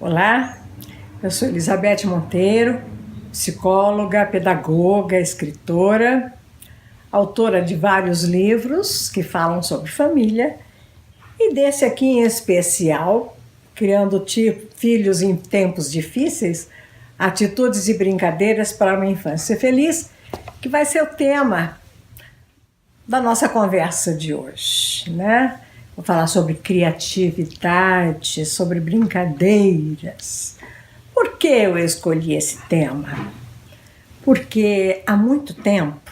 Olá, eu sou Elizabeth Monteiro, psicóloga, pedagoga, escritora, autora de vários livros que falam sobre família e desse aqui em especial, Criando Filhos em Tempos Difíceis, Atitudes e Brincadeiras para uma Infância Feliz, que vai ser o tema da nossa conversa de hoje, né? Vou falar sobre criatividade, sobre brincadeiras. Por que eu escolhi esse tema? Porque há muito tempo,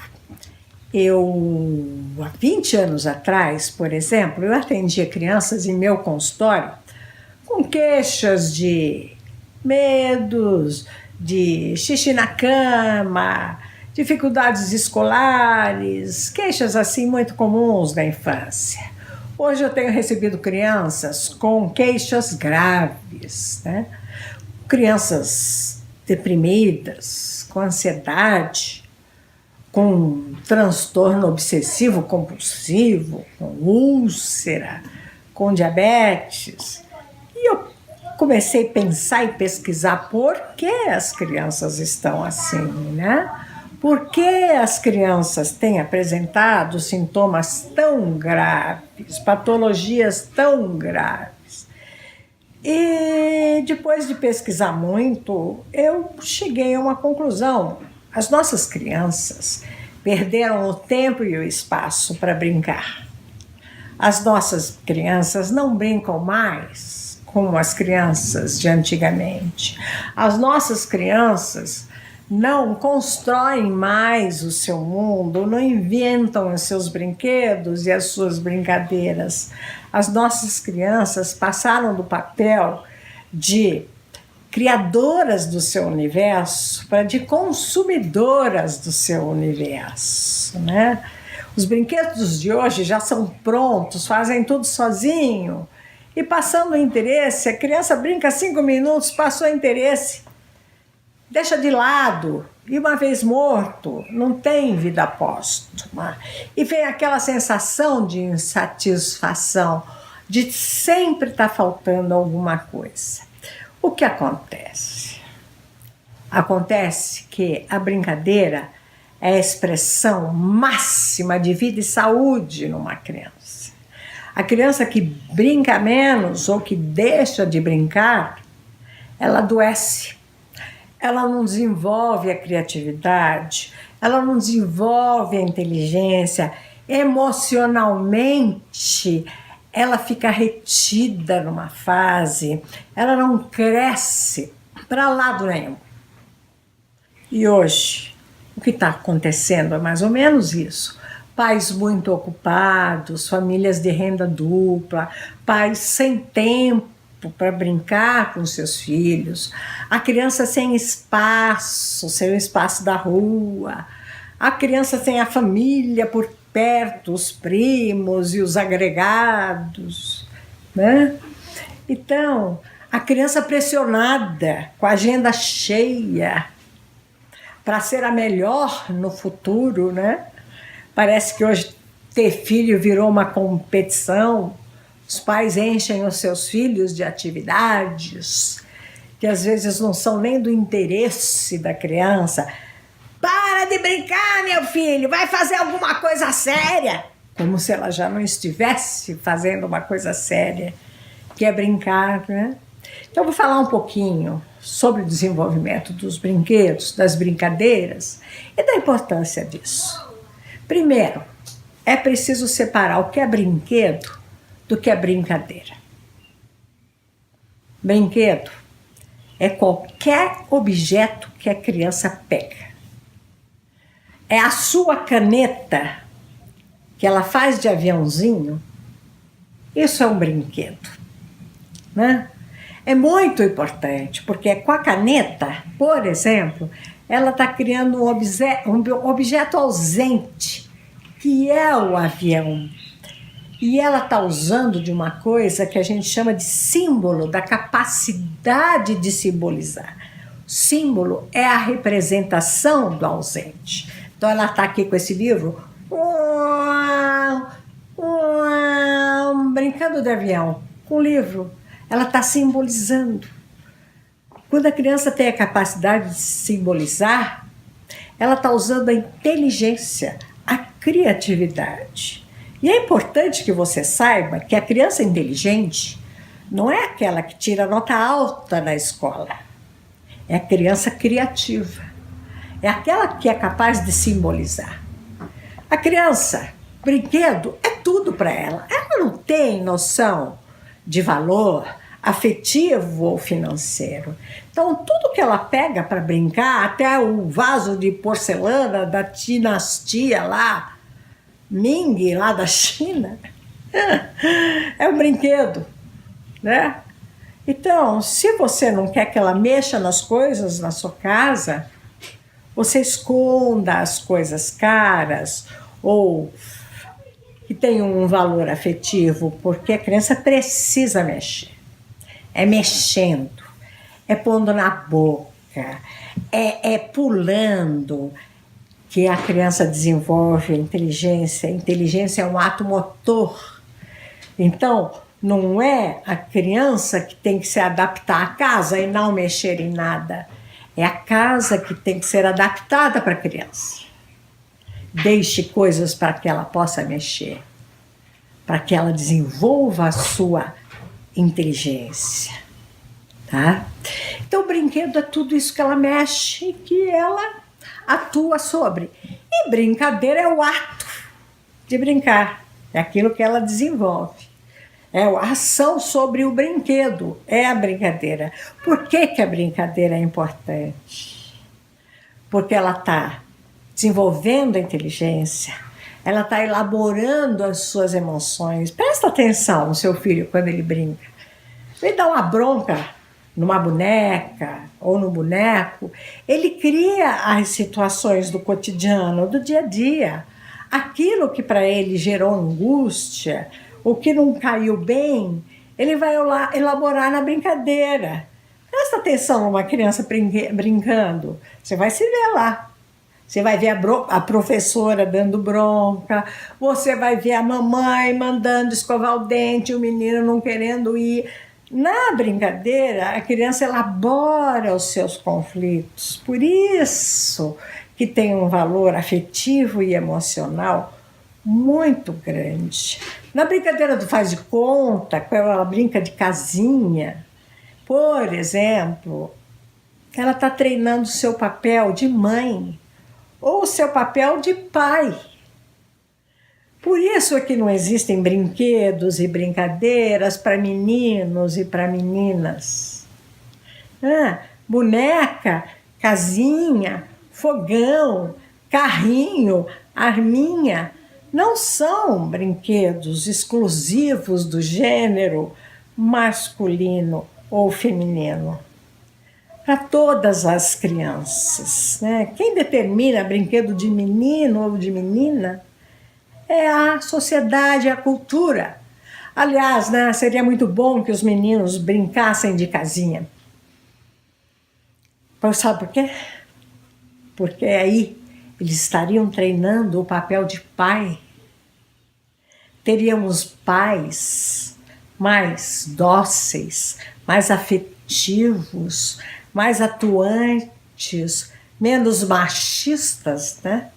há 20 anos atrás, por exemplo, eu atendia crianças em meu consultório com queixas de medos, de xixi na cama, dificuldades escolares, queixas assim muito comuns da infância. Hoje eu tenho recebido crianças com queixas graves, né? Crianças deprimidas, com ansiedade, com transtorno obsessivo compulsivo, com úlcera, com diabetes. E eu comecei a pensar e pesquisar por que as crianças estão assim, né? Por que as crianças têm apresentado sintomas tão graves, patologias tão graves? E depois de pesquisar muito, eu cheguei a uma conclusão. As nossas crianças perderam o tempo e o espaço para brincar. As nossas crianças não brincam mais como as crianças de antigamente. As nossas crianças não constroem mais o seu mundo, não inventam os seus brinquedos e as suas brincadeiras. As nossas crianças passaram do papel de criadoras do seu universo para de consumidoras do seu universo, né? Os brinquedos de hoje já são prontos, fazem tudo sozinho. E passando o interesse, a criança brinca 5 minutos, passou o interesse, deixa de lado, e uma vez morto, não tem vida póstuma. E vem aquela sensação de insatisfação, de sempre estar faltando alguma coisa. O que acontece? Acontece que a brincadeira é a expressão máxima de vida e saúde numa criança. A criança que brinca menos ou que deixa de brincar, ela adoece. Ela não desenvolve a criatividade, ela não desenvolve a inteligência. Emocionalmente, ela fica retida numa fase, ela não cresce para lado nenhum. E hoje, o que está acontecendo é mais ou menos isso. Pais muito ocupados, famílias de renda dupla, pais sem tempo para brincar com seus filhos, a criança sem espaço da rua, a criança sem a família por perto, os primos e os agregados, né? Então, a criança pressionada, com a agenda cheia, para ser a melhor no futuro, né? Parece que hoje ter filho virou uma competição. Os pais enchem os seus filhos de atividades que às vezes não são nem do interesse da criança. Para de brincar, meu filho, vai fazer alguma coisa séria. Como se ela já não estivesse fazendo uma coisa séria, que é brincar, né? Então, eu vou falar um pouquinho sobre o desenvolvimento dos brinquedos, das brincadeiras e da importância disso. Primeiro, é preciso separar o que é brinquedo do que é brincadeira. Brinquedo é qualquer objeto que a criança pega. É a sua caneta que ela faz de aviãozinho. Isso é um brinquedo, né? É muito importante, porque com a caneta, por exemplo, ela está criando um objeto ausente, que é o avião. E ela está usando de uma coisa que a gente chama de símbolo, da capacidade de simbolizar. O símbolo é a representação do ausente. Então ela está aqui com esse livro, brincando de avião, com o livro. Ela está simbolizando. Quando a criança tem a capacidade de simbolizar, ela está usando a inteligência, a criatividade. E é importante que você saiba que a criança inteligente não é aquela que tira nota alta na escola. É a criança criativa. É aquela que é capaz de simbolizar. A criança, brinquedo, é tudo para ela. Ela não tem noção de valor afetivo ou financeiro. Então, tudo que ela pega para brincar, até o vaso de porcelana da dinastia lá, Ming, lá da China, é um brinquedo, né? Então, se você não quer que ela mexa nas coisas na sua casa, você esconda as coisas caras ou que tenham um valor afetivo, porque a criança precisa mexer. É mexendo, é pondo na boca, é pulando que a criança desenvolve a inteligência. A inteligência é um ato motor. Então, não é a criança que tem que se adaptar à casa e não mexer em nada. É a casa que tem que ser adaptada para a criança. Deixe coisas para que ela possa mexer, para que ela desenvolva a sua inteligência, tá? Então, o brinquedo é tudo isso que ela mexe, que ela atua sobre. E brincadeira é o ato de brincar, é aquilo que ela desenvolve. É a ação sobre o brinquedo, é a brincadeira. Por que a brincadeira é importante? Porque ela está desenvolvendo a inteligência, ela está elaborando as suas emoções. Presta atenção no seu filho quando ele brinca. Ele dá uma bronca numa boneca ou no boneco, ele cria as situações do cotidiano, do dia a dia. Aquilo que para ele gerou angústia, o que não caiu bem, ele vai elaborar na brincadeira. Presta atenção numa criança brincando, você vai se ver lá. Você vai ver a professora dando bronca, você vai ver a mamãe mandando escovar o dente, o menino não querendo ir. Na brincadeira, a criança elabora os seus conflitos. Por isso que tem um valor afetivo e emocional muito grande. Na brincadeira do faz de conta, quando ela brinca de casinha, por exemplo, ela está treinando o seu papel de mãe ou o seu papel de pai. Por isso é que não existem brinquedos e brincadeiras para meninos e para meninas. Boneca, casinha, fogão, carrinho, arminha, não são brinquedos exclusivos do gênero masculino ou feminino. Para todas as crianças, né? Quem determina brinquedo de menino ou de menina é a sociedade, a cultura. Aliás, né, seria muito bom que os meninos brincassem de casinha. Sabe por quê? Porque aí eles estariam treinando o papel de pai. Teríamos pais mais dóceis, mais afetivos, mais atuantes, menos machistas, né?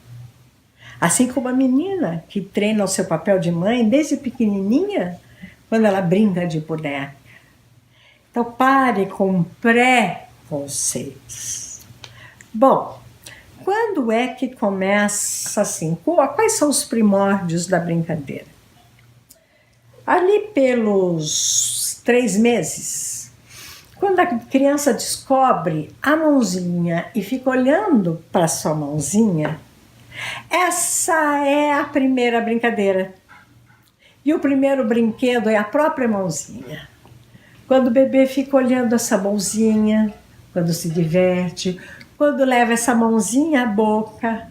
Assim como a menina que treina o seu papel de mãe desde pequenininha, quando ela brinca de boneca. Então pare com preconceitos. Bom, quando é que começa assim? Quais são os primórdios da brincadeira? Ali pelos 3 meses, quando a criança descobre a mãozinha e fica olhando para sua mãozinha, essa é a primeira brincadeira. E o primeiro brinquedo é a própria mãozinha. Quando o bebê fica olhando essa mãozinha, quando se diverte, quando leva essa mãozinha à boca.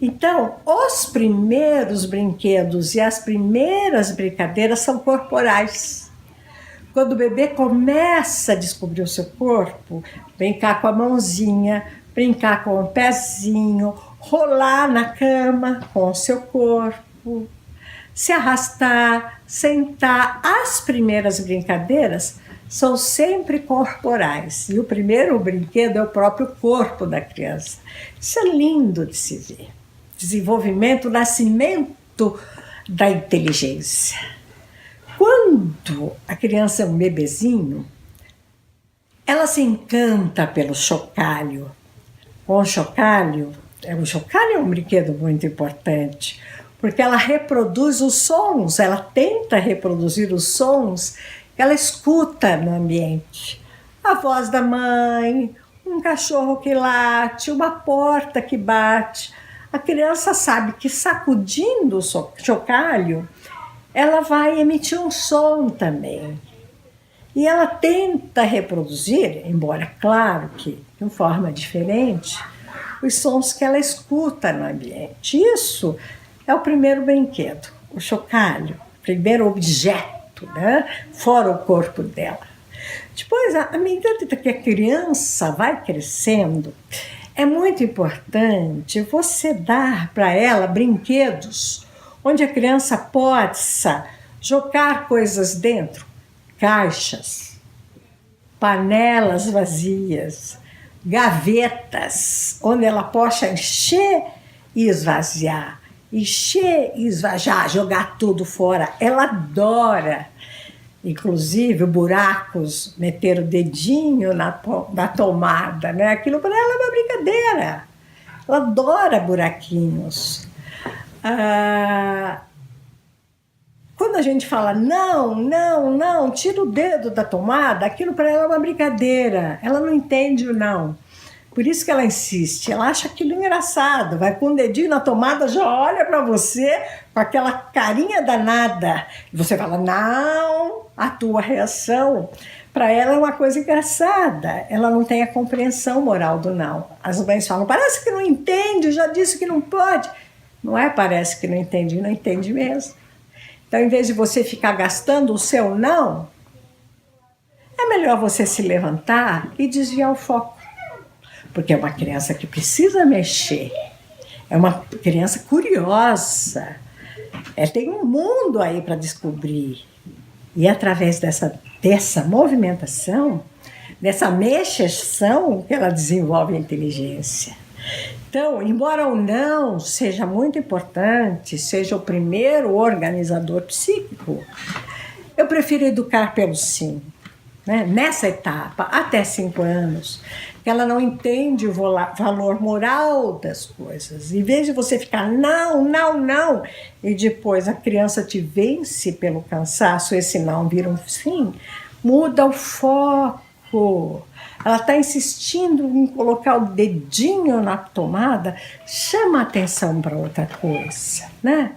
Então, os primeiros brinquedos e as primeiras brincadeiras são corporais. Quando o bebê começa a descobrir o seu corpo, brincar com a mãozinha, brincar com o pezinho, rolar na cama com o seu corpo, se arrastar, sentar. As primeiras brincadeiras são sempre corporais. E o primeiro brinquedo é o próprio corpo da criança. Isso é lindo de se ver. Desenvolvimento, nascimento da inteligência. Quando a criança é um bebezinho, ela se encanta pelo chocalho. O chocalho é um brinquedo muito importante, porque ela reproduz os sons, ela tenta reproduzir os sons que ela escuta no ambiente. A voz da mãe, um cachorro que late, uma porta que bate. A criança sabe que sacudindo o chocalho, ela vai emitir um som também. E ela tenta reproduzir, embora claro que de forma diferente, os sons que ela escuta no ambiente. Isso é o primeiro brinquedo, o chocalho, o primeiro objeto, né? Fora o corpo dela. Depois, à medida que a criança vai crescendo, é muito importante você dar para ela brinquedos onde a criança possa jogar coisas dentro, caixas, panelas vazias, gavetas, onde ela possa encher e esvaziar, jogar tudo fora. Ela adora, inclusive, buracos, meter o dedinho na tomada, né? Aquilo para ela é uma brincadeira. Ela adora buraquinhos. Quando a gente fala não, tira o dedo da tomada, aquilo para ela é uma brincadeira. Ela não entende o não. Por isso que ela insiste, ela acha aquilo engraçado, vai com o dedinho na tomada, já olha para você com aquela carinha danada. E você fala, não, a tua reação para ela é uma coisa engraçada. Ela não tem a compreensão moral do não. As mães falam, parece que não entende, já disse que não pode. Não é parece que não entende mesmo. Então, em vez de você ficar gastando o seu não, é melhor você se levantar e desviar o foco. Porque é uma criança que precisa mexer, é uma criança curiosa, tem um mundo aí para descobrir. E através dessa movimentação, dessa mexação, que ela desenvolve a inteligência. Então, embora o não seja muito importante, seja o primeiro organizador psíquico, eu prefiro educar pelo sim. Né? Nessa etapa, até 5 anos, que ela não entende o valor moral das coisas. Em vez de você ficar não, e depois a criança te vence pelo cansaço, esse não vira um sim, muda o foco. Ela está insistindo em colocar o dedinho na tomada, chama a atenção para outra coisa, né?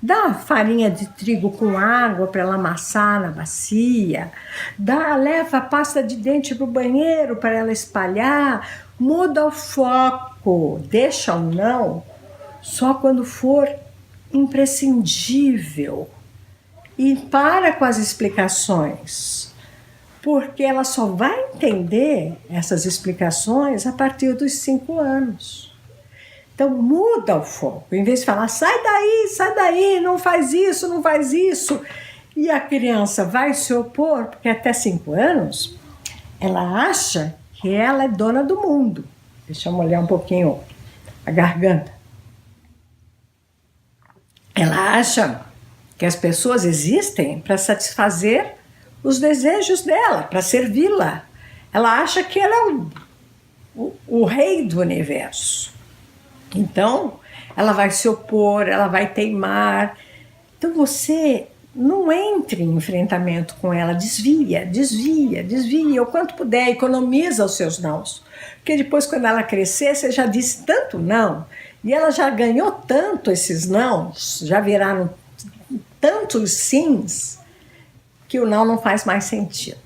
Dá farinha de trigo com água para ela amassar na bacia, leva a pasta de dente para o banheiro para ela espalhar, muda o foco, deixa o não só quando for imprescindível e para com as explicações. Porque ela só vai entender essas explicações a partir dos 5 anos. Então, muda o foco. Em vez de falar, sai daí, não faz isso. E a criança vai se opor, porque até 5 anos, ela acha que ela é dona do mundo. Deixa eu molhar um pouquinho a garganta. Ela acha que as pessoas existem para satisfazer os desejos dela, para servi-la. Ela acha que ela é o rei do universo. Então, ela vai se opor, ela vai teimar. Então, você não entre em enfrentamento com ela, desvia, o quanto puder, economiza os seus nãos. Porque depois, quando ela crescer, você já disse tanto não, e ela já ganhou tanto esses nãos, já viraram tantos sims, que o não faz mais sentido.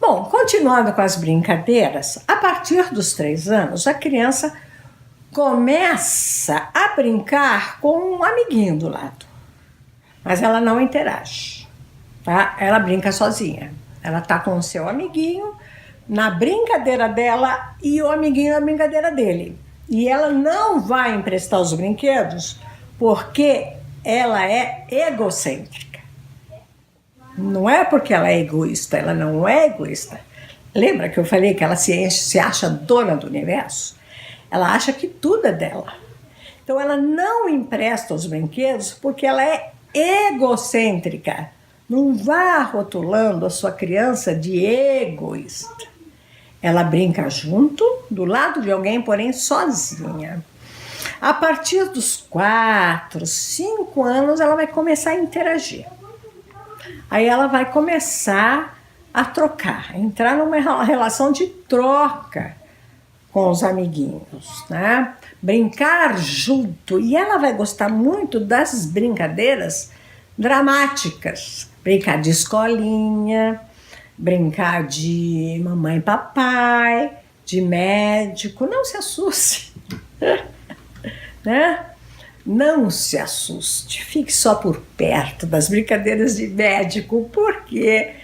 Bom, continuando com as brincadeiras, a partir dos 3 anos, a criança começa a brincar com um amiguinho do lado. Mas ela não interage, tá? Ela brinca sozinha. Ela tá com o seu amiguinho na brincadeira dela e o amiguinho na brincadeira dele. E ela não vai emprestar os brinquedos porque ela é egocêntrica. Não é porque ela é egoísta, ela não é egoísta. Lembra que eu falei que ela se acha dona do universo? Ela acha que tudo é dela. Então ela não empresta os brinquedos porque ela é egocêntrica. Não vá rotulando a sua criança de egoísta. Ela brinca junto, do lado de alguém, porém sozinha. A partir dos 4, 5 anos, ela vai começar a interagir. Aí ela vai começar a trocar, entrar numa relação de troca com os amiguinhos, né? Brincar junto. E ela vai gostar muito das brincadeiras dramáticas. Brincar de escolinha, brincar de mamãe e papai, de médico. Não se assuste, né? Não se assuste, fique só por perto das brincadeiras de médico, porque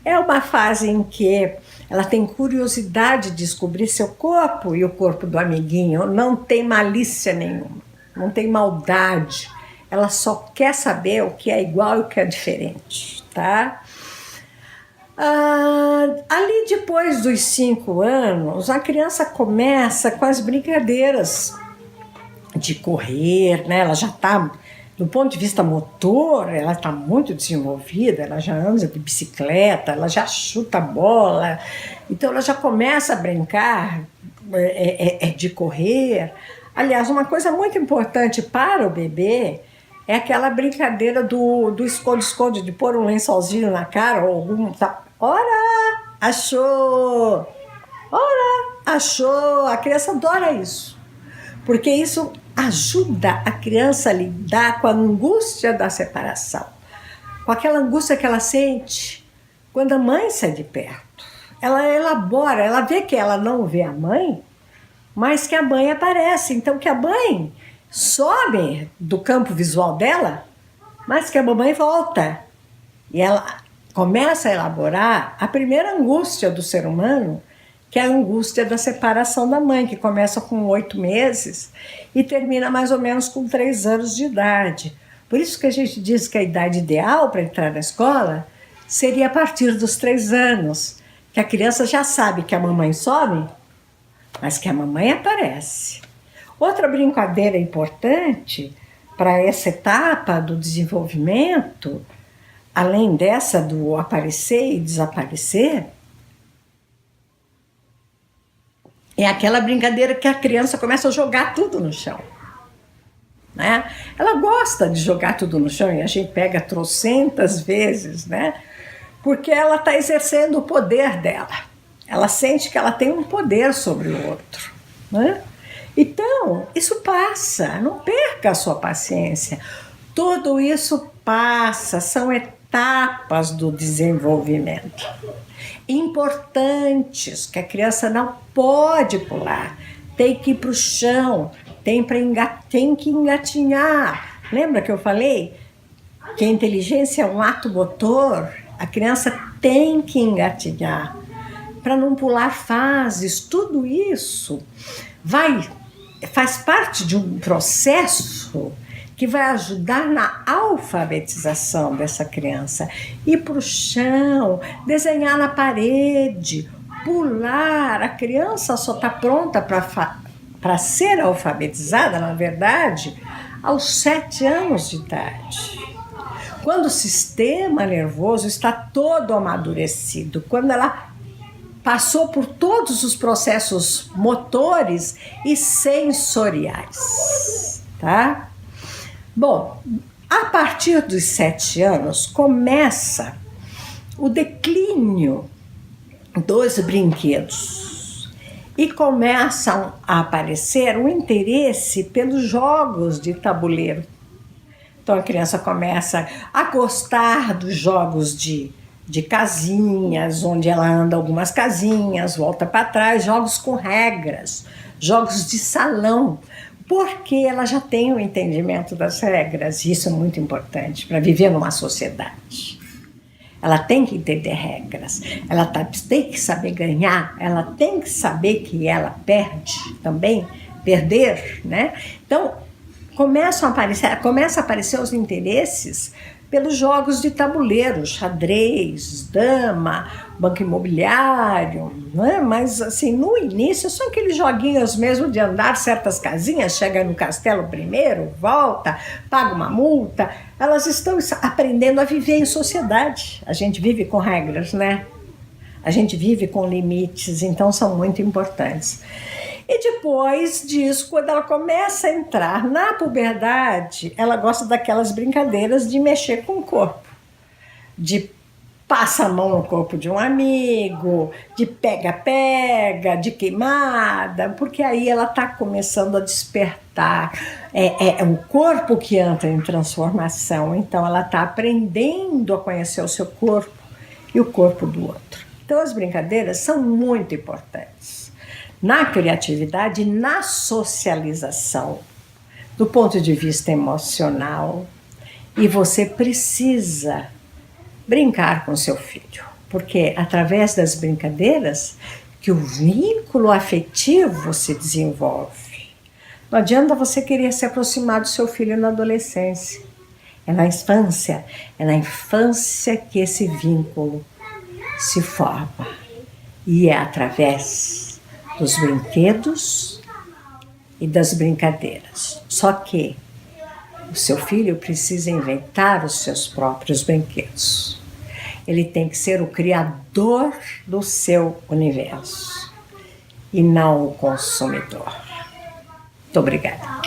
é uma fase em que ela tem curiosidade de descobrir seu corpo e o corpo do amiguinho. Não tem malícia nenhuma, não tem maldade. Ela só quer saber o que é igual e o que é diferente, tá? Ali depois dos 5 anos, a criança começa com as brincadeiras de correr, né? Ela já está, do ponto de vista motor, ela está muito desenvolvida, ela já anda de bicicleta, ela já chuta bola, então ela já começa a brincar de correr. Aliás, uma coisa muito importante para o bebê é aquela brincadeira do esconde-esconde, de pôr um lençolzinho na cara, ou algum... Ora, achou! Ora, achou! A criança adora isso, porque isso ajuda a criança a lidar com a angústia da separação, com aquela angústia que ela sente quando a mãe sai de perto. Ela elabora, ela vê que ela não vê a mãe, mas que a mãe aparece. Então que a mãe some do campo visual dela, mas que a mamãe volta. E ela começa a elaborar a primeira angústia do ser humano, que é a angústia da separação da mãe, que começa com 8 meses e termina mais ou menos com 3 anos de idade. Por isso que a gente diz que a idade ideal para entrar na escola seria a partir dos 3 anos, que a criança já sabe que a mamãe some, mas que a mamãe aparece. Outra brincadeira importante para essa etapa do desenvolvimento, além dessa do aparecer e desaparecer, é aquela brincadeira que a criança começa a jogar tudo no chão, né? Ela gosta de jogar tudo no chão e a gente pega trocentas vezes, né? Porque ela está exercendo o poder dela. Ela sente que ela tem um poder sobre o outro, né? Então, isso passa, não perca a sua paciência. Tudo isso passa, são etapas do desenvolvimento importantes que a criança não pode pular, tem que ir para o chão, tem que engatinhar. Lembra que eu falei que a inteligência é um ato motor? A criança tem que engatinhar para não pular fases. Tudo isso faz parte de um processo que vai ajudar na alfabetização dessa criança. Ir para o chão, desenhar na parede, pular. A criança só está pronta para ser alfabetizada, na verdade, aos 7 anos de idade. Quando o sistema nervoso está todo amadurecido, quando ela passou por todos os processos motores e sensoriais, tá? Bom, a partir dos 7 anos começa o declínio dos brinquedos e começam a aparecer o interesse pelos jogos de tabuleiro. Então a criança começa a gostar dos jogos de casinhas, onde ela anda algumas casinhas, volta para trás, jogos com regras, jogos de salão, porque ela já tem o entendimento das regras, e isso é muito importante para viver numa sociedade. Ela tem que entender regras, ela tem que saber ganhar, ela tem que saber que ela perde também, perder, né? Então, começa a aparecer os interesses pelos jogos de tabuleiro, xadrez, dama, banco imobiliário, né? Mas assim, no início são aqueles joguinhos mesmo de andar certas casinhas, chega no castelo primeiro, volta, paga uma multa. Elas estão aprendendo a viver em sociedade. A gente vive com regras, né? A gente vive com limites, então são muito importantes. E depois disso, quando ela começa a entrar na puberdade, ela gosta daquelas brincadeiras de mexer com o corpo, de passa a mão no corpo de um amigo, de pega-pega, de queimada, porque aí ela está começando a despertar. É o corpo que entra em transformação, então ela está aprendendo a conhecer o seu corpo e o corpo do outro. Então as brincadeiras são muito importantes na criatividade e na socialização, do ponto de vista emocional. E você precisa brincar com seu filho, porque através das brincadeiras que o vínculo afetivo se desenvolve. Não adianta você querer se aproximar do seu filho na adolescência. É na infância que esse vínculo se forma. E é através dos brinquedos e das brincadeiras. Só que o seu filho precisa inventar os seus próprios brinquedos. Ele tem que ser o criador do seu universo e não o consumidor. Muito obrigada.